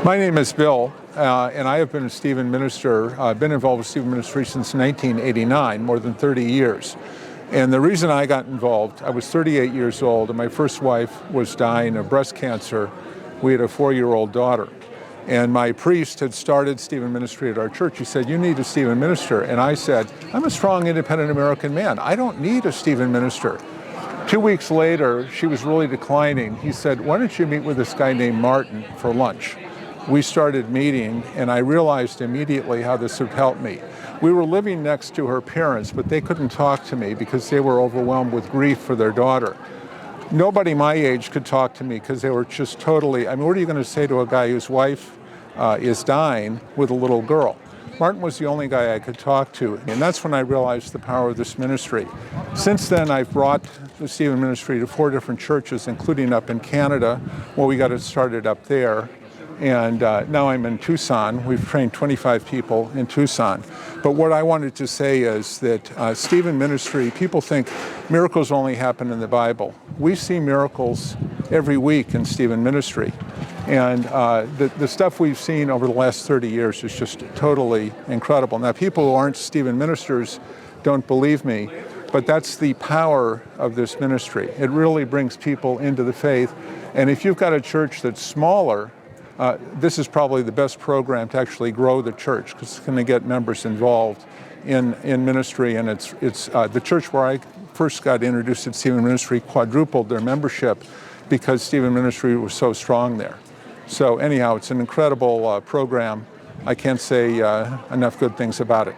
My name is Bill, and I have been a Stephen minister. I've been involved with Stephen ministry since 1989, more than 30 years. And the reason I got involved, I was 38 years old, and my first wife was dying of breast cancer. We had a 4-year-old daughter. And my priest had started Stephen ministry at our church. He said, "You need a Stephen minister." And I said, "I'm a strong, independent American man. I don't need a Stephen minister." 2 weeks later, she was really declining. He said, "Why don't you meet with this guy named Martin for lunch?" We started meeting, and I realized immediately how this would help me. We were living next to her parents, but they couldn't talk to me because they were overwhelmed with grief for their daughter. Nobody my age could talk to me because they were just totally, what are you going to say to a guy whose wife is dying with a little girl? Martin was the only guy I could talk to, and that's when I realized the power of this ministry. Since then, I've brought the Stephen ministry to 4 different churches, including up in Canada, where we got it started up there. And now I'm in Tucson. We've trained 25 people in Tucson. But what I wanted to say is that Stephen ministry, people think miracles only happen in the Bible. We see miracles every week in Stephen ministry. And the stuff we've seen over the last 30 years is just totally incredible. Now, people who aren't Stephen ministers don't believe me, but that's the power of this ministry. It really brings people into the faith. And if you've got a church that's smaller, this is probably the best program to actually grow the church, because it's going to get members involved in ministry. And it's the church where I first got introduced at Stephen ministry quadrupled their membership because Stephen ministry was so strong there. So anyhow, it's an incredible program. I can't say enough good things about it.